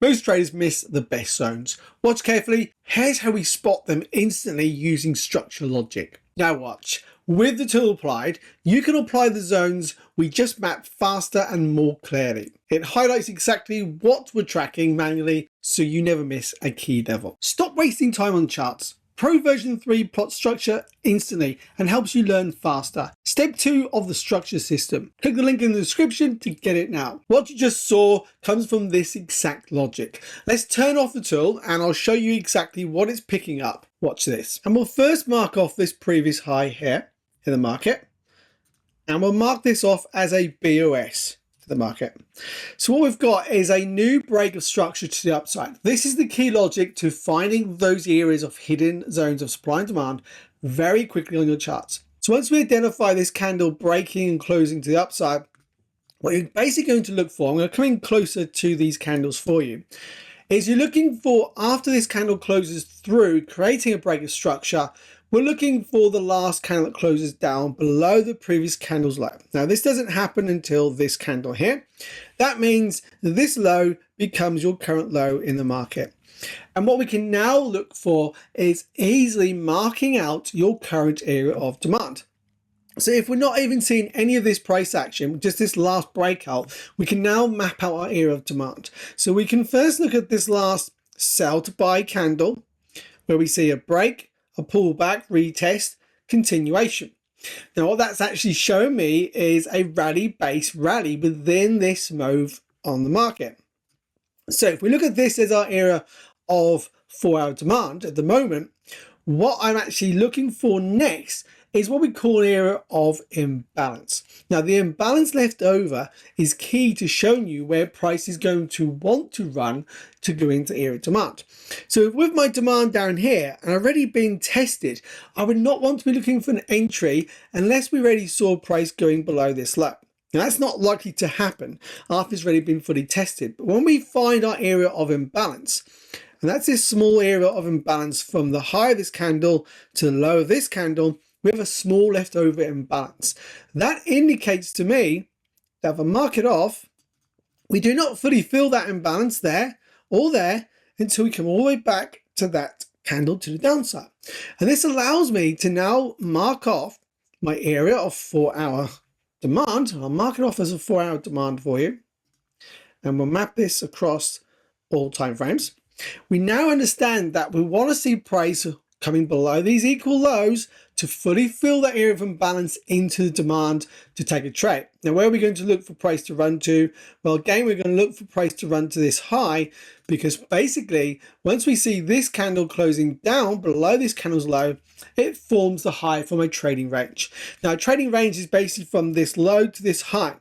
Most traders miss the best zones. Watch carefully. Here's how we spot them instantly using structural logic. Now watch. With the tool applied, you can apply the zones we just mapped faster and more clearly. It highlights exactly what we're tracking manually so you never miss a key level. Stop wasting time on charts. Pro version 3 plots structure instantly and helps you learn faster. Step 2 of the structure system. Click the link in the description to get it now. What you just saw comes from this exact logic. Let's turn off the tool and I'll show you exactly what it's picking up. Watch this. And we'll first mark off this previous high here in the market. And we'll mark this off as a BOS. The market. So what we've got is a new break of structure to the upside. This is the key logic to finding those areas of hidden zones of supply and demand very quickly on your charts. So once we identify this candle breaking and closing to the upside, what you're basically going to look for, I'm going to come in closer to these candles for you, is you're looking for, after this candle closes through, creating a break of structure, we're looking for the last candle that closes down below the previous candle's low. Now this doesn't happen until this candle here. That means this low becomes your current low in the market. And what we can now look for is easily marking out your current area of demand. So if we're not even seeing any of this price action, just this last breakout, we can now map out our area of demand. So we can first look at this last sell to buy candle where we see a break, a pullback, retest, continuation. Now what that's actually showing me is a rally-based rally within this move on the market. So if we look at this as our area of 4-hour demand at the moment, what I'm actually looking for next is what we call an area of imbalance. Now the imbalance left over is key to showing you where price is going to want to run to go into area of demand. So with my demand down here and already being tested, I would not want to be looking for an entry unless we already saw price going below this low. Now that's not likely to happen after it's already been fully tested. But when we find our area of imbalance, and that's this small area of imbalance from the high of this candle to the low of this candle, we have a small leftover imbalance. That indicates to me that if I mark it off, we do not fully fill that imbalance there or there until we come all the way back to that candle to the downside. And this allows me to now mark off my area of 4-hour demand. I'll mark it off as a 4-hour demand for you. And we'll map this across all time frames. We now understand that we want to see price coming below these equal lows to fully fill that area of imbalance into the demand to take a trade. Now, where are we going to look for price to run to? Well, again, we're going to look for price to run to this high because basically, once we see this candle closing down below this candle's low, it forms the high for my trading range. Now, trading range is basically from this low to this high.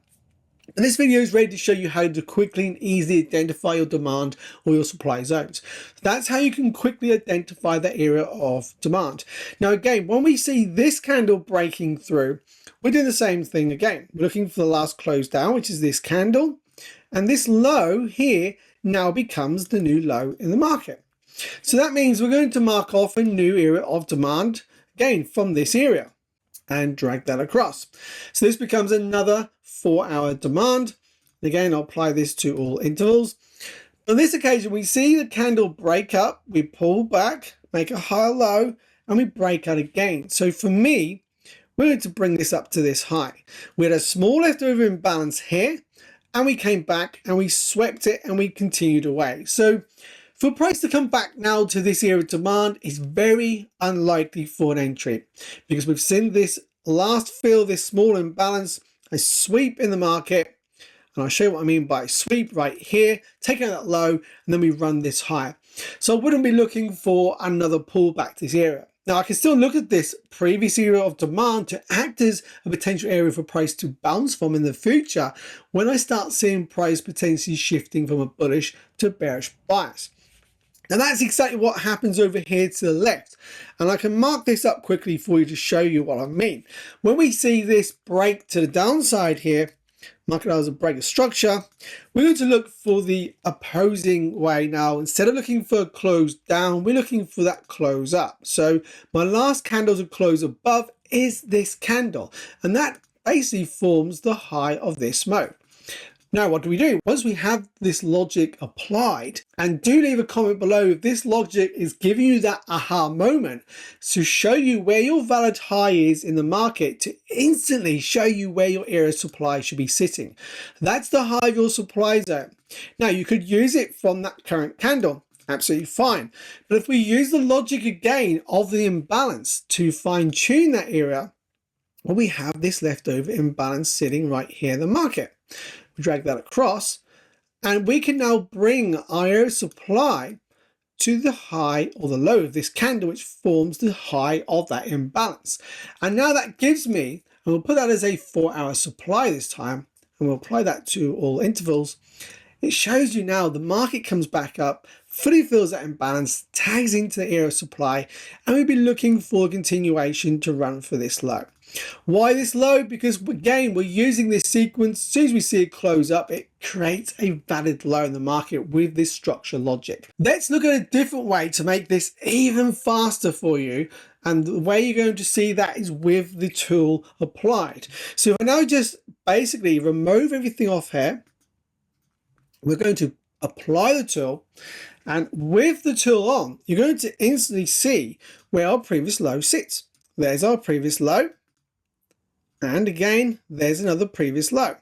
And this video is ready to show you how to quickly and easily identify your demand or your supply zones. That's how you can quickly identify the area of demand. Now again, when we see this candle breaking through, we're doing the same thing again. We're looking for the last close down, which is this candle. And this low here now becomes the new low in the market. So that means we're going to mark off a new area of demand, again, from this area, and drag that across. So this becomes another 4-hour demand. Again, I'll apply this to all intervals. On this occasion, we see the candle break up, we pull back, make a higher low, and we break out again. So for me, we're going to bring this up to this high. We had a small leftover imbalance here, and we came back and we swept it and we continued away. So for price to come back now to this area of demand is very unlikely for an entry because we've seen this last fill, this small imbalance, a sweep in the market. And I'll show you what I mean by sweep right here, taking out that low, and then we run this higher. So I wouldn't be looking for another pullback to this area. Now I can still look at this previous area of demand to act as a potential area for price to bounce from in the future when I start seeing price potentially shifting from a bullish to bearish bias. Now that's exactly what happens over here to the left. And I can mark this up quickly for you to show you what I mean. When we see this break to the downside here, mark it out as a break of structure, we're going to look for the opposing way now. Instead of looking for a close down, we're looking for that close up. So my last candle to close above is this candle. And that basically forms the high of this move. Now, what do? Once we have this logic applied, and do leave a comment below if this logic is giving you that aha moment to show you where your valid high is in the market, to instantly show you where your area of supply should be sitting. That's the high of your supply zone. Now, you could use it from that current candle. Absolutely fine. But if we use the logic again of the imbalance to fine tune that area, well, we have this leftover imbalance sitting right here in the market. We drag that across and we can now bring our area of supply to the high or the low of this candle, which forms the high of that imbalance. And now that gives me, and we'll put that as a 4-hour supply this time, and we'll apply that to all intervals. It shows you now the market comes back up, fully fills that imbalance, tags into the area of supply, and we'll be looking for a continuation to run for this low. Why this low? Because again, we're using this sequence. As soon as we see it close up, it creates a valid low in the market with this structure logic. Let's look at a different way to make this even faster for you. And the way you're going to see that is with the tool applied. So if I now just basically remove everything off here, we're going to apply the tool, and with the tool on, you're going to instantly see where our previous low sits. There's our previous low, and again, there's another previous low.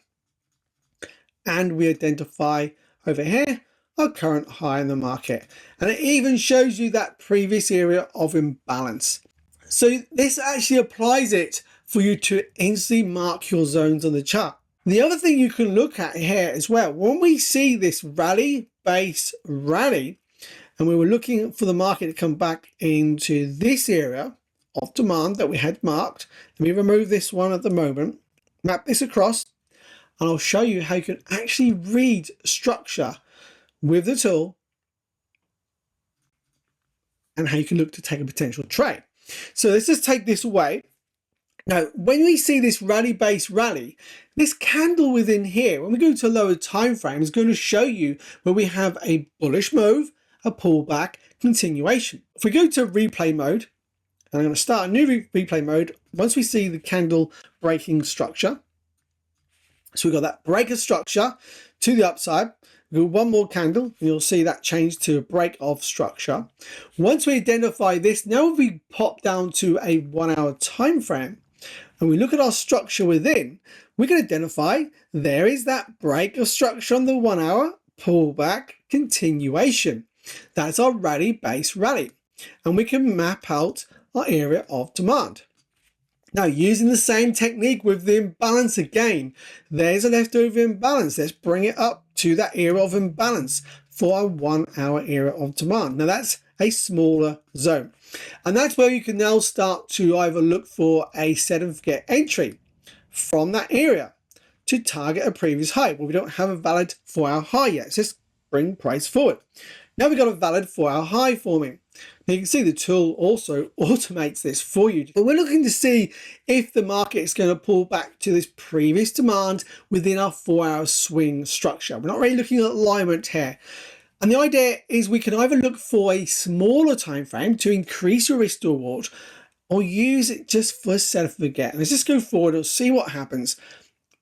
And we identify over here our current high in the market. And it even shows you that previous area of imbalance. So this actually applies it for you to instantly mark your zones on the chart. The other thing you can look at here as well, when we see this rally, base rally, and we were looking for the market to come back into this area of demand that we had marked. Let me remove this one at the moment, map this across, and I'll show you how you can actually read structure with the tool and how you can look to take a potential trade. So let's just take this away. Now, when we see this rally base rally, this candle within here, when we go to a lower time frame, is going to show you where we have a bullish move, a pullback, continuation. If we go to replay mode, and I'm going to start a new replay mode, once we see the candle breaking structure, so we've got that break of structure to the upside, we'll go one more candle, and you'll see that change to a break of structure. Once we identify this, now we pop down to a 1 hour time frame, and we look at our structure within, we can identify there is that break of structure on the 1 hour, pullback, continuation. That's our rally base rally. And we can map out our area of demand. Now, using the same technique with the imbalance again, there's a leftover imbalance. Let's bring it up to that area of imbalance for our 1 hour area of demand. Now, that's a smaller zone. And that's where you can now start to either look for a set and forget entry from that area to target a previous high. Well, we don't have a valid 4-hour high yet. So let's bring price forward. Now we've got a valid 4-hour high forming. Now you can see the tool also automates this for you. But we're looking to see if the market is going to pull back to this previous demand within our 4-hour swing structure. We're not really looking at alignment here. And the idea is we can either look for a smaller time frame to increase your risk to reward, or use it just for set and forget. Let's just go forward and see what happens.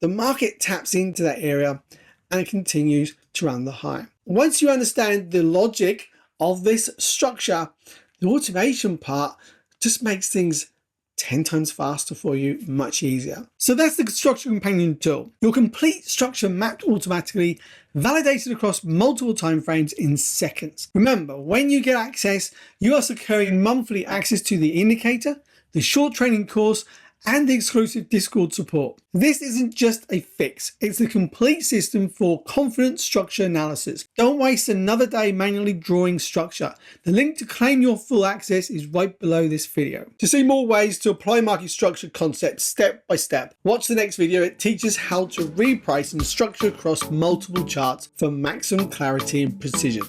The market taps into that area and it continues to run the high. Once you understand the logic of this structure, the automation part just makes things 10 times faster for you, much easier. So that's the structure companion tool. Your complete structure mapped automatically, validated across multiple time frames in seconds. Remember, when you get access, you are securing monthly access to the indicator, the short training course, and the exclusive Discord support. This isn't just a fix, it's a complete system for confident structure analysis. Don't waste another day manually drawing structure. The link to claim your full access is right below this video. To see more ways to apply market structure concepts step by step, watch the next video. It teaches how to reprice and structure across multiple charts for maximum clarity and precision.